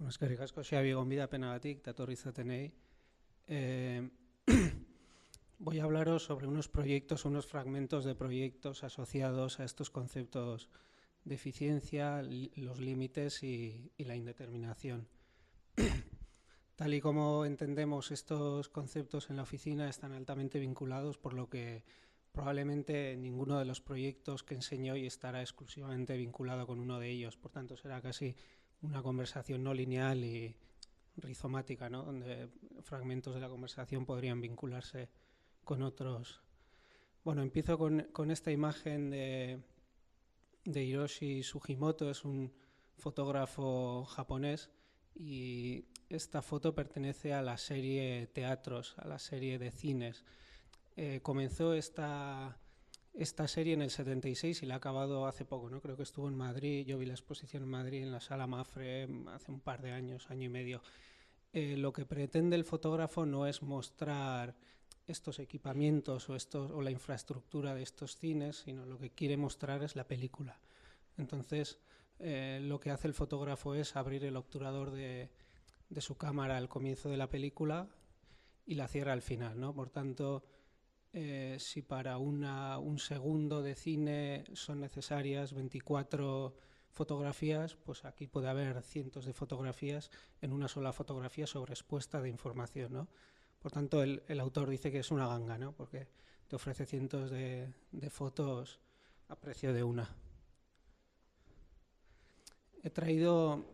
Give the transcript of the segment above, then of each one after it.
Eskerrik asko, Xabi, gonbidapena-gatik, datorri zatenei. Voy a hablaros sobre unos proyectos, unos fragmentos de proyectos asociados a estos conceptos de eficiencia, los límites y la indeterminación. Tal y como entendemos estos conceptos en la oficina están altamente vinculados, por lo que probablemente ninguno de los proyectos que enseño hoy estará exclusivamente vinculado con uno de ellos. Por tanto, será casi una conversación no lineal y rizomática, ¿no? Donde fragmentos de la conversación podrían vincularse con otros. Bueno, empiezo con esta imagen de Hiroshi Sugimoto. Es un fotógrafo japonés y esta foto pertenece a la serie Teatros, a la serie de cines. Comenzó esta serie en el 76 y la ha acabado hace poco, ¿no? Creo que estuvo en Madrid. Yo vi la exposición en Madrid en la Sala Mafre hace un par de años, año y medio. Lo que pretende el fotógrafo no es mostrar estos equipamientos o la infraestructura de estos cines, sino lo que quiere mostrar es la película. Entonces, lo que hace el fotógrafo es abrir el obturador de su cámara al comienzo de la película y la cierra al final, ¿no? Por tanto, si para un segundo de cine son necesarias 24 fotografías, pues aquí puede haber cientos de fotografías en una sola fotografía sobreexpuesta de información, ¿no? Por tanto, el autor dice que es una ganga, ¿no? Porque te ofrece cientos de fotos a precio de una. He traído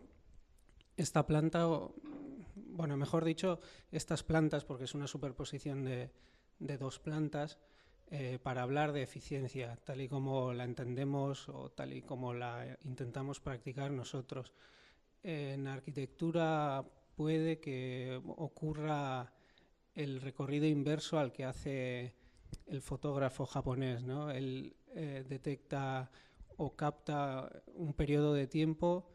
esta planta, bueno, mejor dicho, estas plantas, porque es una superposición de dos plantas, para hablar de eficiencia, tal y como la entendemos o tal y como la intentamos practicar nosotros. En arquitectura puede que ocurra el recorrido inverso al que hace el fotógrafo japonés, ¿no? Él detecta o capta un periodo de tiempo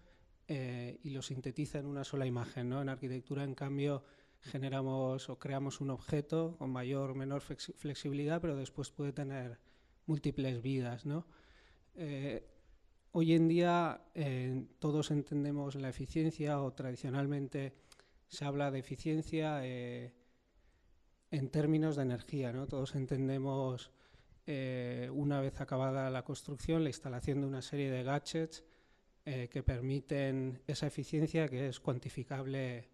y lo sintetiza en una sola imagen, ¿no? En arquitectura, en cambio, generamos o creamos un objeto con mayor o menor flexibilidad, pero después puede tener múltiples vidas, ¿no? Hoy en día todos entendemos la eficiencia, o tradicionalmente se habla de eficiencia en términos de energía, ¿no? Todos entendemos, una vez acabada la construcción, la instalación de una serie de gadgets que permiten esa eficiencia, que es cuantificable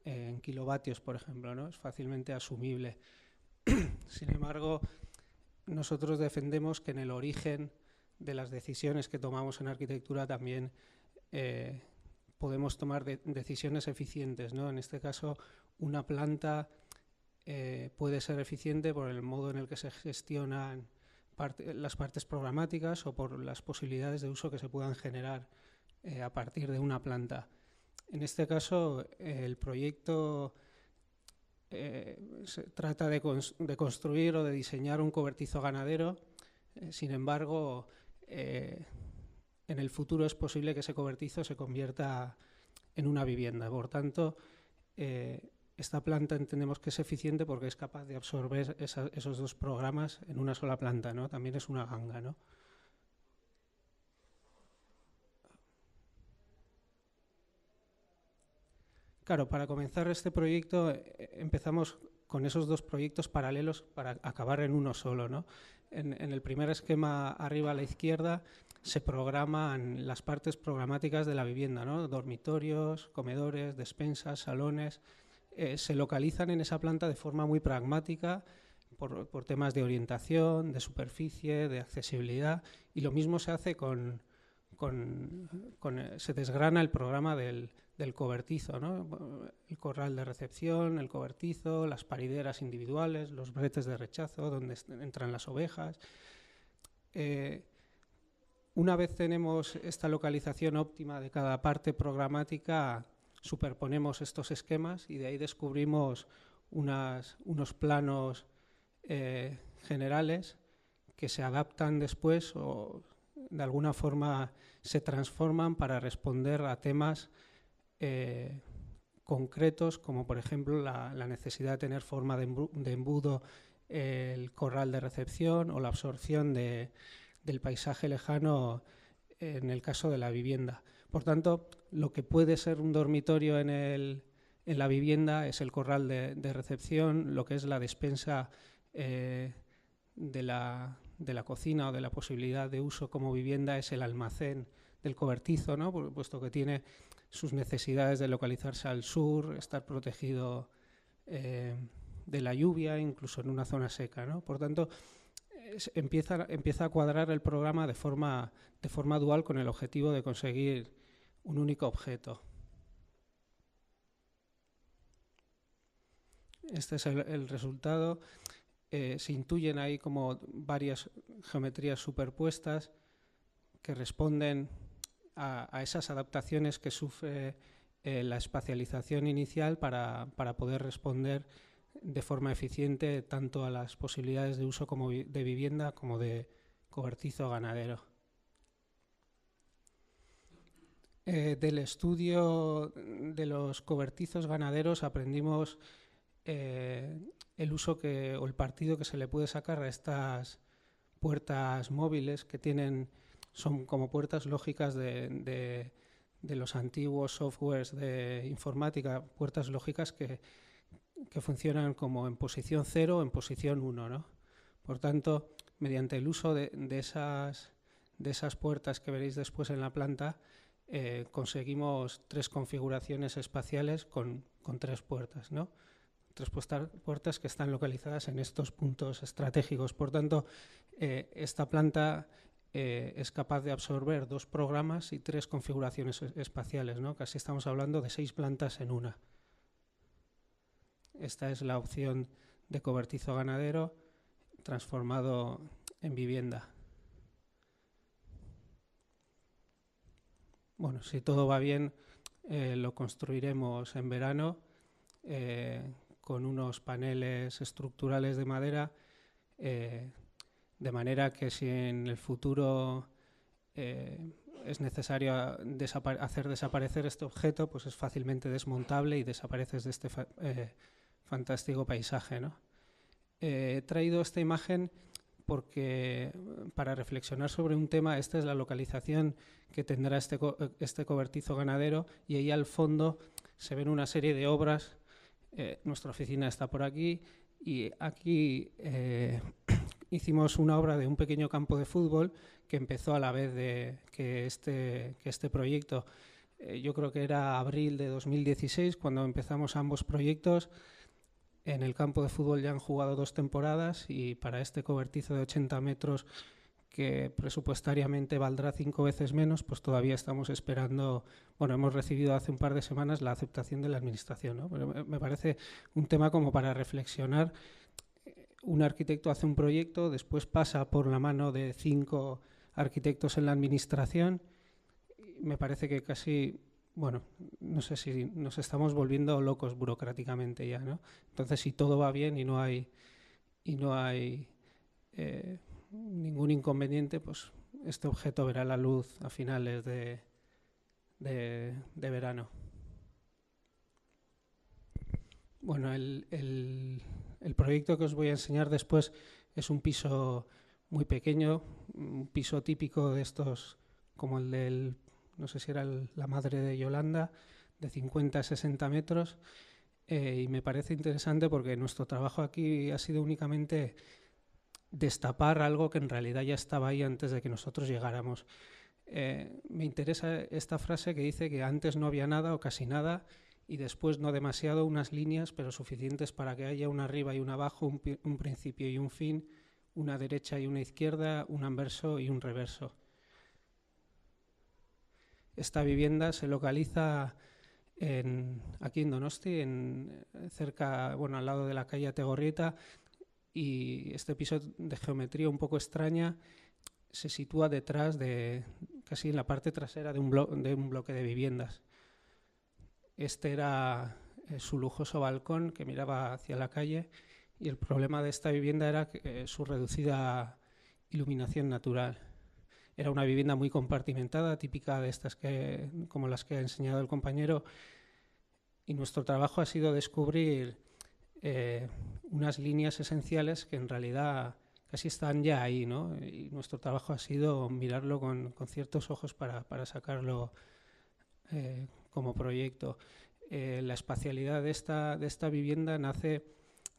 en kilovatios, por ejemplo, ¿no? Es fácilmente asumible. Sin embargo, nosotros defendemos que en el origen de las decisiones que tomamos en arquitectura también podemos tomar decisiones eficientes, ¿no? En este caso, una planta puede ser eficiente por el modo en el que se gestionan las partes programáticas o por las posibilidades de uso que se puedan generar a partir de una planta. En este caso, el proyecto se trata de construir o de diseñar un cobertizo ganadero. Sin embargo, en el futuro es posible que ese cobertizo se convierta en una vivienda. Por tanto, esta planta entendemos que es eficiente porque es capaz de absorber esos dos programas en una sola planta, ¿no? También es una ganga, ¿no? Claro, para comenzar este proyecto empezamos con esos dos proyectos paralelos para acabar en uno solo, ¿no? En el primer esquema arriba a la izquierda se programan las partes programáticas de la vivienda, ¿no? Dormitorios, comedores, despensas, salones. Se localizan en esa planta de forma muy pragmática por temas de orientación, de superficie, de accesibilidad, y lo mismo se hace se desgrana el programa del cobertizo, ¿no? El corral de recepción, el cobertizo, las parideras individuales, los bretes de rechazo donde entran las ovejas. Una vez tenemos esta localización óptima de cada parte programática, superponemos estos esquemas y de ahí descubrimos unos planos generales que se adaptan después o de alguna forma se transforman para responder a temas concretos, como por ejemplo la necesidad de tener forma de embudo el corral de recepción o la absorción del paisaje lejano en el caso de la vivienda. Por tanto, lo que puede ser un dormitorio en la vivienda es el corral de recepción, lo que es la despensa de la cocina o de la posibilidad de uso como vivienda es el almacén del cobertizo, ¿no? Puesto que tiene sus necesidades de localizarse al sur, estar protegido de la lluvia, incluso en una zona seca, ¿no? Por tanto, empieza a cuadrar el programa de forma dual con el objetivo de conseguir un único objeto. Este es el resultado. Se intuyen ahí como varias geometrías superpuestas que responden a esas adaptaciones que sufre la espacialización inicial para poder responder de forma eficiente tanto a las posibilidades de uso como de vivienda como de cobertizo ganadero. Del estudio de los cobertizos ganaderos aprendimos el uso o el partido que se le puede sacar a estas puertas móviles que son como puertas lógicas de los antiguos softwares de informática, puertas lógicas que funcionan como en posición 0 o en posición 1, ¿no? Por tanto, mediante el uso de esas puertas que veréis después en la planta, conseguimos 3 configuraciones espaciales con 3 puertas, ¿no? 3 puertas que están localizadas en estos puntos estratégicos. Por tanto, esta planta es capaz de absorber 2 programas y 3 configuraciones espaciales, ¿no? Casi estamos hablando de 6 plantas en una. Esta es la opción de cobertizo ganadero transformado en vivienda. Bueno, si todo va bien, lo construiremos en verano con unos paneles estructurales de madera, de manera que si en el futuro es necesario hacer desaparecer este objeto, pues es fácilmente desmontable y desapareces de este fantástico paisaje, ¿no? He traído esta imagen porque para reflexionar sobre un tema, esta es la localización que tendrá este cobertizo ganadero, y ahí al fondo se ven una serie de obras. Nuestra oficina está por aquí y aquí hicimos una obra de un pequeño campo de fútbol que empezó a la vez que este proyecto. Yo creo que era abril de 2016 cuando empezamos ambos proyectos. En el campo de fútbol ya han jugado 2 temporadas y para este cobertizo de 80 metros, que presupuestariamente valdrá 5 veces menos, pues todavía estamos esperando. Bueno, hemos recibido hace un par de semanas la aceptación de la Administración, ¿no? Pero me parece un tema como para reflexionar. Un arquitecto hace un proyecto, después pasa por la mano de 5 arquitectos en la Administración. Me parece que casi... Bueno, no sé si nos estamos volviendo locos burocráticamente ya, ¿no? Entonces, si todo va bien y no hay ningún inconveniente, pues este objeto verá la luz a finales de verano. Bueno, el proyecto que os voy a enseñar después es un piso muy pequeño, un piso típico de estos, como el del... no sé si era la madre de Yolanda, de 50 a 60 metros, y me parece interesante porque nuestro trabajo aquí ha sido únicamente destapar algo que en realidad ya estaba ahí antes de que nosotros llegáramos. Me interesa esta frase que dice que antes no había nada o casi nada y después no demasiado, unas líneas, pero suficientes para que haya un arriba y un abajo, un principio y un fin, una derecha y una izquierda, un anverso y un reverso. Esta vivienda se localiza aquí en Donosti, cerca, bueno, al lado de la calle Ategorrieta, y este piso de geometría un poco extraña se sitúa detrás casi en la parte trasera de un bloque de viviendas. Este era su lujoso balcón que miraba hacia la calle, y el problema de esta vivienda era su reducida iluminación natural. Era una vivienda muy compartimentada, típica de estas como las que ha enseñado el compañero, y nuestro trabajo ha sido descubrir unas líneas esenciales que en realidad casi están ya ahí, ¿no? Y nuestro trabajo ha sido mirarlo con ciertos ojos para sacarlo como proyecto. La espacialidad de esta vivienda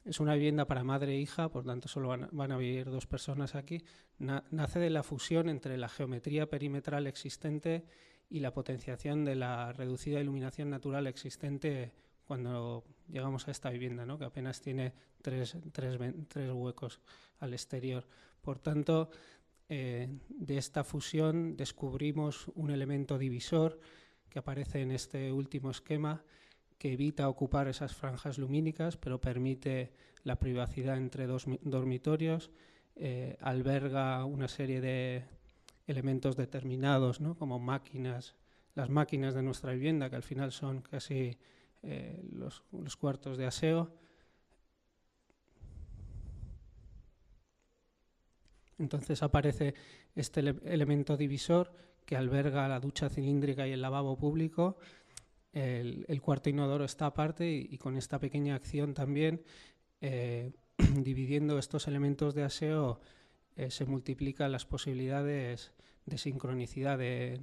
es una vivienda para madre e hija, por tanto solo van a vivir 2 personas aquí. Nace de la fusión entre la geometría perimetral existente y la potenciación de la reducida iluminación natural existente cuando llegamos a esta vivienda, ¿no? Que apenas tiene tres huecos al exterior. Por tanto, de esta fusión descubrimos un elemento divisor que aparece en este último esquema, que evita ocupar esas franjas lumínicas, pero permite la privacidad entre 2 dormitorios, alberga una serie de elementos determinados, ¿no? Como máquinas, las máquinas de nuestra vivienda, que al final son casi los cuartos de aseo. Entonces aparece este elemento divisor que alberga la ducha cilíndrica y el lavabo público. El cuarto inodoro está aparte y con esta pequeña acción también, dividiendo estos elementos de aseo, se multiplican las posibilidades de sincronicidad de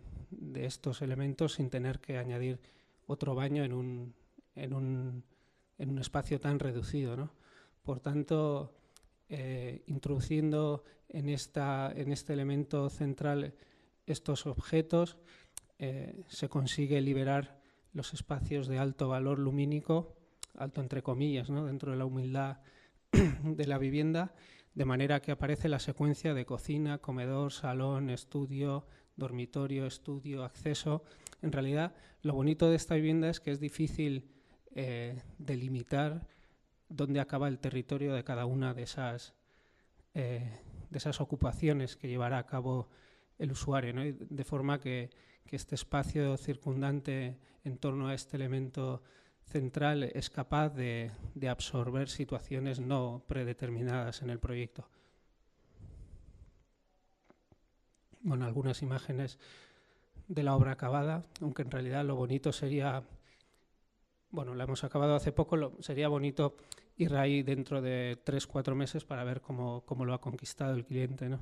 estos elementos sin tener que añadir otro baño en un espacio tan reducido, ¿no? Por tanto, introduciendo en este elemento central estos objetos, se consigue liberar los espacios de alto valor lumínico, alto entre comillas, ¿no? Dentro de la humildad de la vivienda, de manera que aparece la secuencia de cocina, comedor, salón, estudio, dormitorio, estudio, acceso. En realidad, lo bonito de esta vivienda es que es difícil delimitar dónde acaba el territorio de cada una de esas ocupaciones que llevará a cabo el usuario, ¿no? De forma que este espacio circundante en torno a este elemento central es capaz de absorber situaciones no predeterminadas en el proyecto. Bueno, algunas imágenes de la obra acabada, aunque en realidad lo bonito sería, bueno, la hemos acabado hace poco, sería bonito ir ahí dentro de 3-4 meses para ver cómo lo ha conquistado el cliente, ¿no?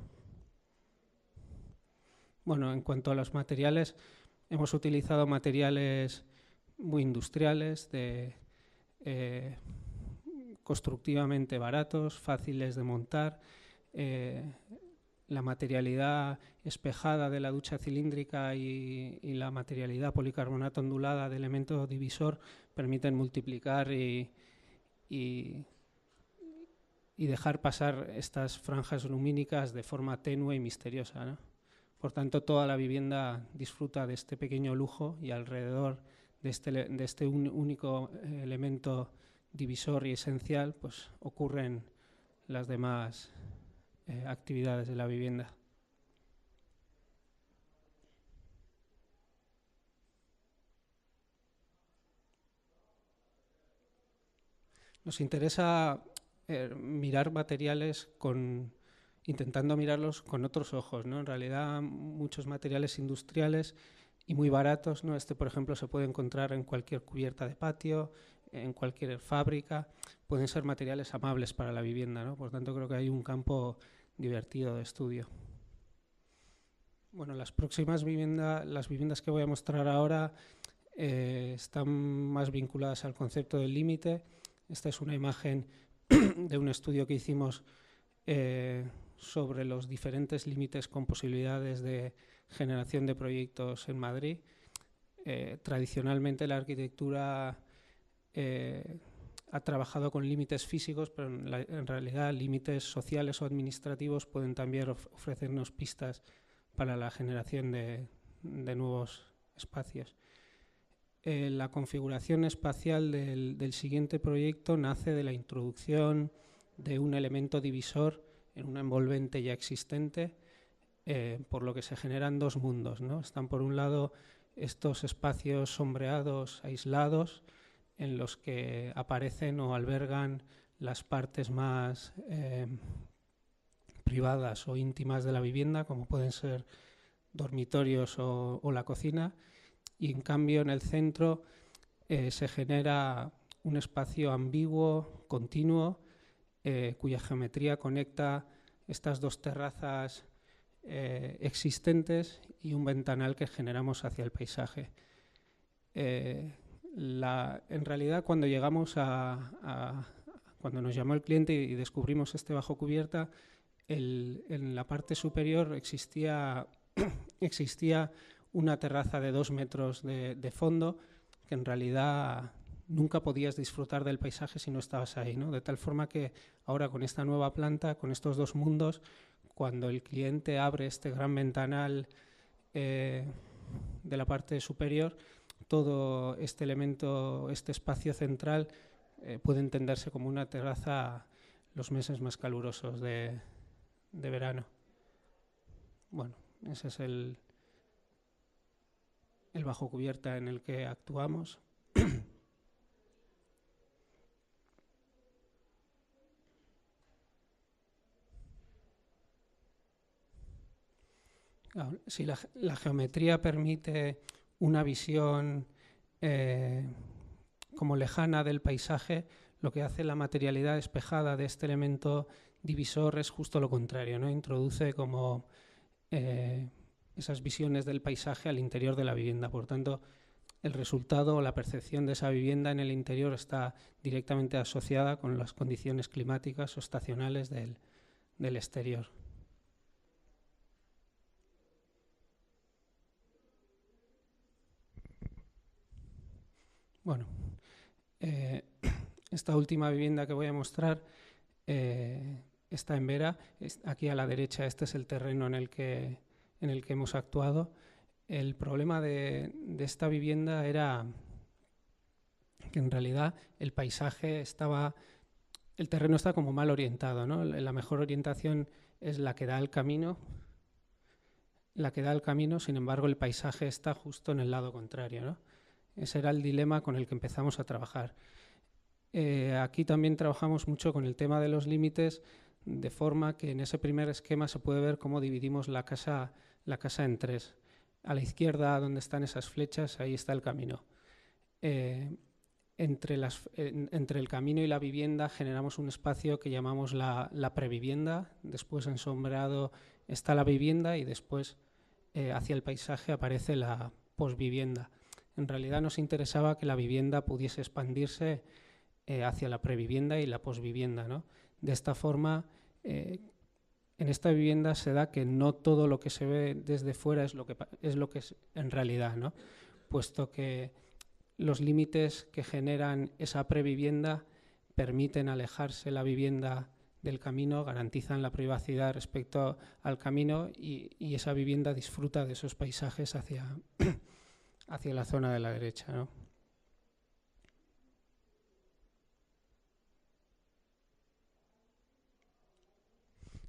Bueno, en cuanto a los materiales, hemos utilizado materiales muy industriales, constructivamente baratos, fáciles de montar. La materialidad espejada de la ducha cilíndrica y la materialidad policarbonato ondulada de elemento divisor permiten multiplicar y dejar pasar estas franjas lumínicas de forma tenue y misteriosa, ¿no? Por tanto, toda la vivienda disfruta de este pequeño lujo y alrededor de este único elemento divisor y esencial, pues ocurren las demás actividades de la vivienda. Nos interesa mirar materiales intentando mirarlos con otros ojos, ¿no? En realidad, muchos materiales industriales y muy baratos, ¿no? Por ejemplo, se puede encontrar en cualquier cubierta de patio, en cualquier fábrica. Pueden ser materiales amables para la vivienda, ¿no? Por tanto, creo que hay un campo divertido de estudio. Bueno, las viviendas que voy a mostrar ahora están más vinculadas al concepto del límite. Esta es una imagen de un estudio que hicimos sobre los diferentes límites con posibilidades de generación de proyectos en Madrid. Tradicionalmente la arquitectura ha trabajado con límites físicos, pero en realidad límites sociales o administrativos pueden también ofrecernos pistas para la generación de nuevos espacios. La configuración espacial del siguiente proyecto nace de la introducción de un elemento divisor en una envolvente ya existente, por lo que se generan 2 mundos, ¿no? Están por un lado estos espacios sombreados, aislados, en los que aparecen o albergan las partes más privadas o íntimas de la vivienda, como pueden ser dormitorios o la cocina, y en cambio en el centro se genera un espacio ambiguo, continuo, cuya geometría conecta estas 2 terrazas existentes y un ventanal que generamos hacia el paisaje. En realidad, cuando llegamos cuando nos llamó el cliente y descubrimos este bajo cubierta, en la parte superior existía una terraza de 2 metros de fondo, que en realidad nunca podías disfrutar del paisaje si no estabas ahí, ¿no? De tal forma que ahora, con esta nueva planta, con estos dos mundos, cuando el cliente abre este gran ventanal de la parte superior, todo este elemento, este espacio central, puede entenderse como una terraza los meses más calurosos de verano. Bueno, ese es el bajo cubierta en el que actuamos. Si la geometría permite una visión como lejana del paisaje, lo que hace la materialidad espejada de este elemento divisor es justo lo contrario, ¿no? Introduce como esas visiones del paisaje al interior de la vivienda. Por tanto, el resultado o la percepción de esa vivienda en el interior está directamente asociada con las condiciones climáticas o estacionales del exterior. Bueno, esta última vivienda que voy a mostrar está en Vera. Aquí a la derecha este es el terreno en el que hemos actuado. El problema de esta vivienda era que en realidad el paisaje el terreno está como mal orientado, ¿no? La mejor orientación es la que da al camino. Sin embargo, el paisaje está justo en el lado contrario, ¿no? Ese era el dilema con el que empezamos a trabajar. Aquí también trabajamos mucho con el tema de los límites, de forma que en ese primer esquema se puede ver cómo dividimos la casa en tres. A la izquierda, donde están esas flechas, ahí está el camino. Entre el camino y la vivienda generamos un espacio que llamamos la previvienda. Después, ensombreado, está la vivienda y después hacia el paisaje aparece la posvivienda. En realidad nos interesaba que la vivienda pudiese expandirse hacia la previvienda y la posvivienda, ¿no? De esta forma, en esta vivienda se da que no todo lo que se ve desde fuera es lo que es en realidad, ¿no? Puesto que los límites que generan esa previvienda permiten alejarse la vivienda del camino, garantizan la privacidad respecto al camino y esa vivienda disfruta de esos paisajes hacia la zona de la derecha, ¿no?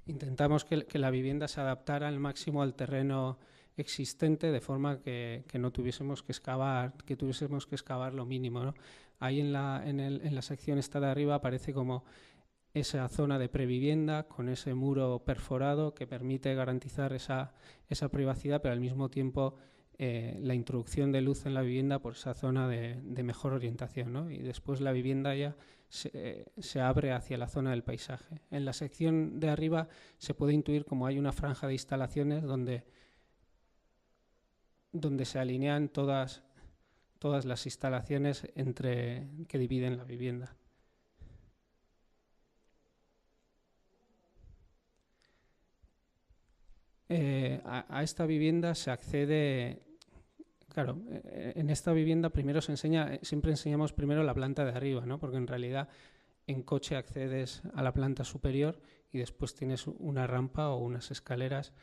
Intentamos que la vivienda se adaptara al máximo al terreno existente, de forma que no tuviésemos que excavar, lo mínimo, ¿no? Ahí en la sección esta de arriba aparece como esa zona de previvienda con ese muro perforado que permite garantizar esa privacidad, pero al mismo tiempo la introducción de luz en la vivienda por esa zona de mejor orientación, ¿no? Y después la vivienda ya se abre hacia la zona del paisaje. En la sección de arriba se puede intuir como hay una franja de instalaciones donde se alinean todas las instalaciones que dividen la vivienda. A esta vivienda se accede, claro, en esta vivienda siempre enseñamos primero la planta de arriba, ¿no? Porque en realidad en coche accedes a la planta superior y después tienes una rampa o unas escaleras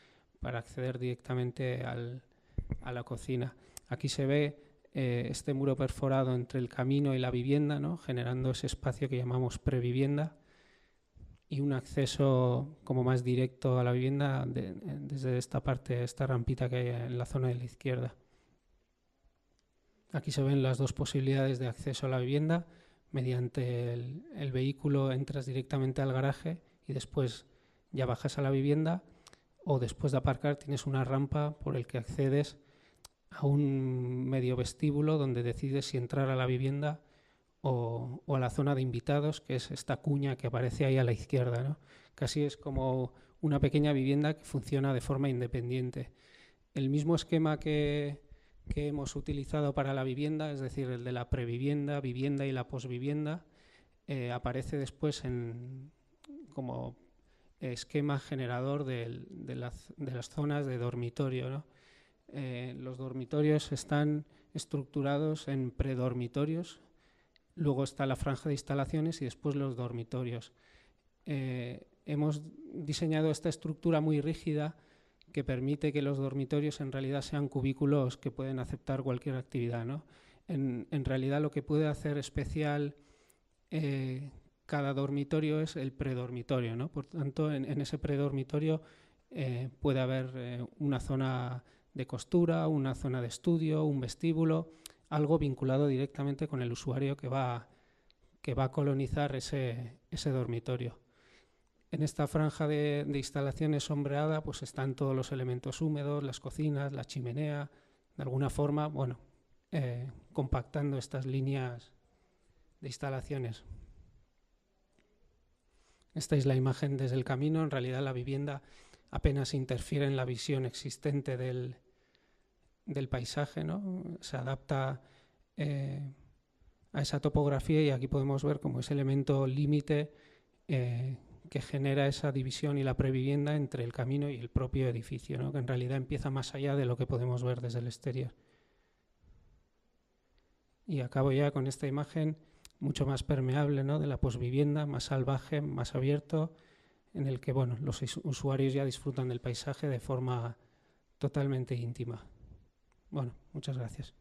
para acceder directamente a la cocina. Aquí se ve este muro perforado entre el camino y la vivienda, ¿no? Generando ese espacio que llamamos previvienda, y un acceso como más directo a la vivienda desde esta parte, esta rampita que hay en la zona de la izquierda. Aquí se ven las dos posibilidades de acceso a la vivienda. Mediante el vehículo entras directamente al garaje y después ya bajas a la vivienda, o después de aparcar tienes una rampa por el que accedes a un medio vestíbulo donde decides si entrar a la vivienda o a la zona de invitados, que es esta cuña que aparece ahí a la izquierda, ¿no? Casi es como una pequeña vivienda que funciona de forma independiente. El mismo esquema que que hemos utilizado para la vivienda, es decir, el de la previvienda, vivienda y la posvivienda, aparece después como esquema generador de las zonas de dormitorio, ¿no? Los dormitorios están estructurados en predormitorios, luego está la franja de instalaciones y después los dormitorios. Hemos diseñado esta estructura muy rígida que permite que los dormitorios en realidad sean cubículos que pueden aceptar cualquier actividad, ¿no? En realidad lo que puede hacer especial cada dormitorio es el predormitorio, ¿no? Por tanto, en ese predormitorio puede haber una zona de costura, una zona de estudio, un vestíbulo, algo vinculado directamente con el usuario que va a colonizar ese dormitorio. En esta franja de instalaciones sombreada pues están todos los elementos húmedos, las cocinas, la chimenea, de alguna forma, bueno, compactando estas líneas de instalaciones. Esta es la imagen desde el camino. En realidad la vivienda apenas interfiere en la visión existente del paisaje, ¿no? Se adapta a esa topografía y aquí podemos ver como ese elemento límite que genera esa división y la previvienda entre el camino y el propio edificio, ¿no? Que en realidad empieza más allá de lo que podemos ver desde el exterior. Y acabo ya con esta imagen mucho más permeable, ¿no? De la posvivienda, más salvaje, más abierto, en el que bueno, los usuarios ya disfrutan del paisaje de forma totalmente íntima. Bueno, muchas gracias.